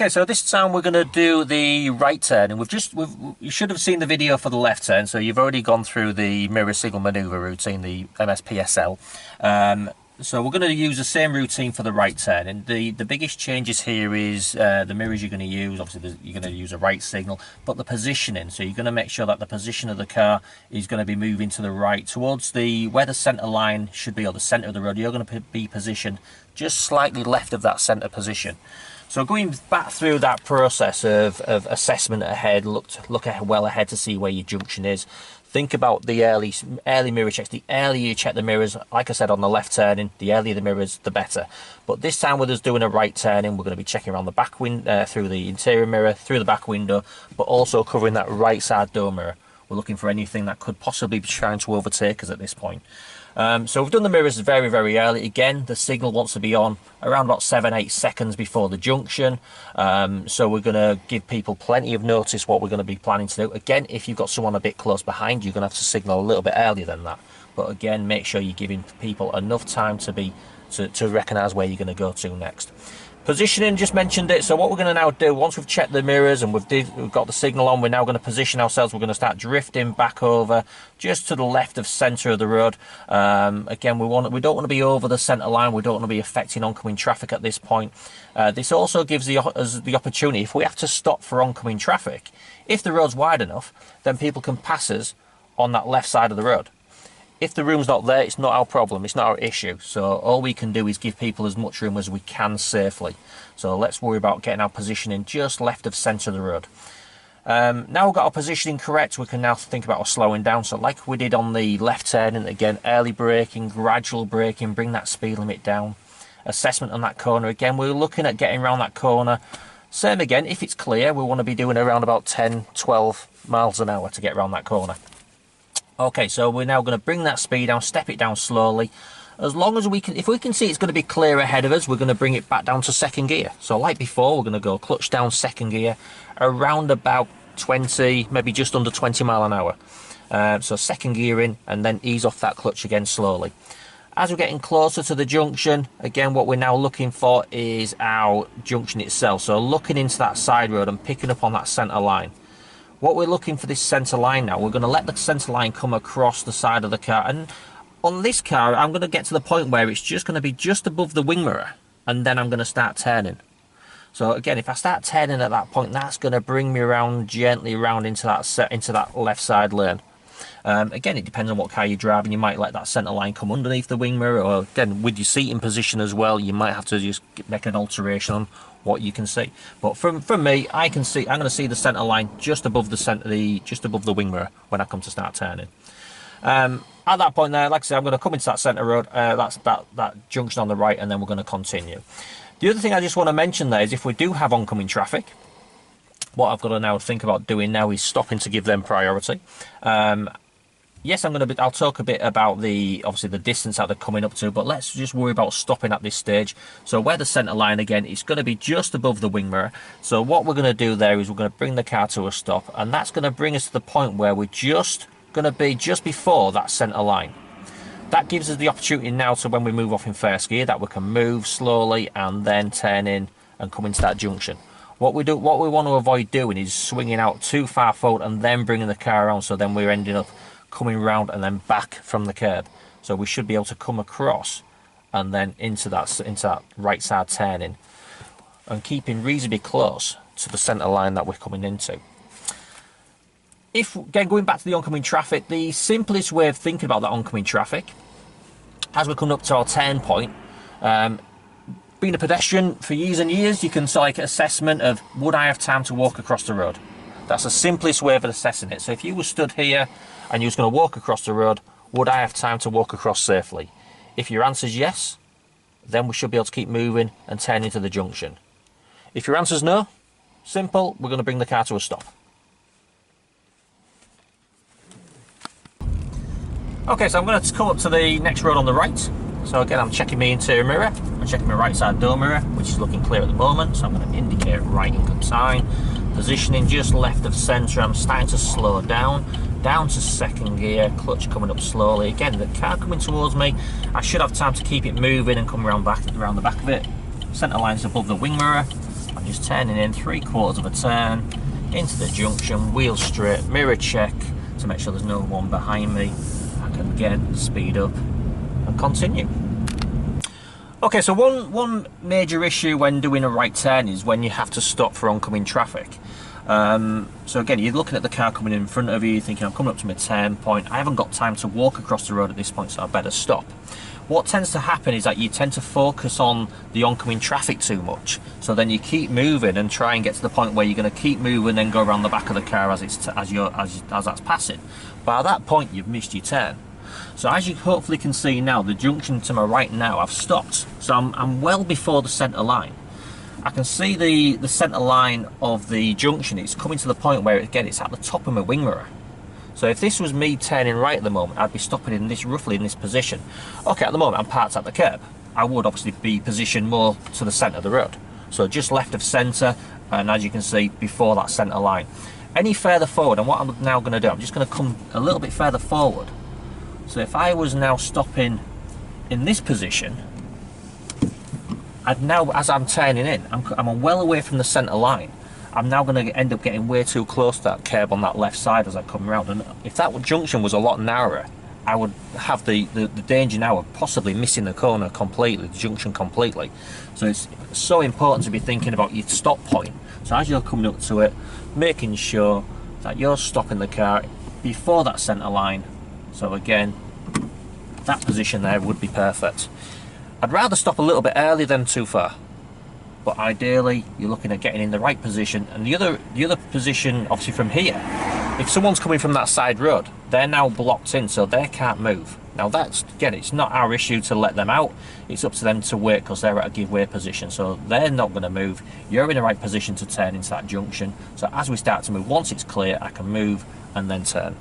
Okay, so this time we're going to do the right turn, and you should have seen the video for the left turn, so you've already gone through the mirror signal maneuver routine, the MSPSL. So we're going to use the same routine for the right turn, and the biggest changes here is the mirrors you're going to use. Obviously you're going to use a right signal, but the positioning. So you're going to make sure that the position of the car is going to be moving to the right, towards where the centre line should be, or the centre of the road. You're going to be positioned just slightly left of that centre position. So going back through that process of assessment ahead, look well ahead to see where your junction is. Think about the early mirror checks. The earlier you check the mirrors, like I said on the left turning, the earlier the mirrors, the better. But this time with us doing a right turning, we're going to be checking around the back window, through the interior mirror, through the back window, but also covering that right side door mirror. We're looking for anything that could possibly be trying to overtake us at this point. So we've done the mirrors very, very early. Again, the signal wants to be on around about 7-8 seconds before the junction. So we're going to give people plenty of notice what we're going to be planning to do. Again, if you've got someone a bit close behind, you're going to have to signal a little bit earlier than that. But again, make sure you're giving people enough time to recognise where you're going to go to next. Positioning, just mentioned it. So what we're going to now do, once we've checked the mirrors and we've got the signal on, we're now going to position ourselves. We're going to start drifting back over just to the left of centre of the road. Again, we don't want to be over the centre line. We don't want to be affecting oncoming traffic at this point. This also gives us the opportunity, if we have to stop for oncoming traffic, if the road's wide enough, then people can pass us on that left side of the road. If the room's not there, it's not our problem, it's not our issue. So all we can do is give people as much room as we can safely. So let's worry about getting our positioning just left of centre of the road. Now we've got our positioning correct, we can now think about our slowing down. So like we did on the left turning, again, early braking, gradual braking, bring that speed limit down. Assessment on that corner, again, we're looking at getting around that corner. Same again, if it's clear, we want to be doing around about 10, 12 miles an hour to get around that corner. Okay, so we're now going to bring that speed down, step it down slowly. As long as we can, if we can see it's going to be clear ahead of us, we're going to bring it back down to second gear. So like before, we're going to go clutch down, second gear, around about 20, maybe just under 20 mile an hour. So second gear in, and then ease off that clutch again slowly. As we're getting closer to the junction, again, what we're now looking for is our junction itself. So looking into that side road and picking up on that centre line. What we're looking for this centre line now, we're going to let the centre line come across the side of the car. And on this car, I'm going to get to the point where it's just going to be just above the wing mirror. And then I'm going to start turning. So again, if I start turning at that point, that's going to bring me around, gently around into that left side lane. Again, it depends on what car you're driving. You might let that centre line come underneath the wing mirror, or again, with your seating position as well, you might have to just make an alteration on what you can see. But from me, I'm going to see the centre line just above the wing mirror when I come to start turning. At that point there, like I said, I'm going to come into that centre road, that's that junction on the right, and then we're going to continue. The other thing I just want to mention there is if we do have oncoming traffic, what I've got to now think about doing now is stopping to give them priority. Yes, I'll talk a bit about obviously the distance that they're coming up to, but let's just worry about stopping at this stage. So where the centre line, again, it's going to be just above the wing mirror. So what we're going to do there is we're going to bring the car to a stop, and that's going to bring us to the point where we're just going to be just before that centre line. That gives us the opportunity now to, when we move off in first gear, that we can move slowly and then turn in and come into that junction. What we want to avoid doing is swinging out too far forward and then bringing the car around, so then we're ending up coming round and then back from the curb. So we should be able to come across and then into that right side turning, and keeping reasonably close to the centre line that we're coming into. Again, going back to the oncoming traffic, the simplest way of thinking about that oncoming traffic, as we're coming up to our turn point, being a pedestrian for years and years, you can like assessment of, would I have time to walk across the road? That's the simplest way of assessing it. So if you were stood here and you was going to walk across the road, would I have time to walk across safely? If your answer is yes, then we should be able to keep moving and turn into the junction. If your answer is no, simple, we're going to bring the car to a stop. Okay, so I'm going to come up to the next road on the right. So again, I'm checking my interior mirror, I'm checking my right side door mirror, which is looking clear at the moment, so I'm going to indicate right in good time. Positioning just left of centre, I'm starting to slow down to second gear, clutch coming up slowly. Again, the car coming towards me, I should have time to keep it moving and come around the back of it. Centre line's above the wing mirror, I'm just turning in 3/4 of a turn into the junction, wheel straight, mirror check to make sure there's no one behind me. I can again speed up and continue. Okay, so one major issue when doing a right turn is when you have to stop for oncoming traffic. So again, you're looking at the car coming in front of you, you're thinking I'm coming up to my turn point, I haven't got time to walk across the road at this point, so I better stop. What tends to happen is that you tend to focus on the oncoming traffic too much, so then you keep moving and try and get to the point where you're going to keep moving and go around the back of the car as that's passing. By that point, you've missed your turn. So as you hopefully can see now, the junction to my right now, I've stopped. So I'm well before the centre line. I can see the centre line of the junction. It's coming to the point where, again, it's at the top of my wing mirror. So if this was me turning right at the moment, I'd be stopping in this, roughly in this position. Okay, at the moment I'm parked at the curb. I would obviously be positioned more to the centre of the road. So just left of centre, and as you can see, before that centre line. Any further forward, and what I'm now going to do, I'm just going to come a little bit further forward. So if I was now stopping in this position, I'd now, as I'm turning in, I'm well away from the centre line. I'm now going to end up getting way too close to that curb on that left side as I come around. And if that junction was a lot narrower, I would have the danger now of possibly missing the corner completely, the junction completely. So it's so important to be thinking about your stop point. So as you're coming up to it, making sure that you're stopping the car before that centre line. So again, that position there would be perfect. I'd rather stop a little bit earlier than too far, but ideally you're looking at getting in the right position. And the other position, obviously from here, if someone's coming from that side road, they're now blocked in, so they can't move. Now that's, again, it's not our issue to let them out, it's up to them to wait because they're at a give way position, so they're not going to move. You're in the right position to turn into that junction, so as we start to move, once it's clear, I can move and then turn.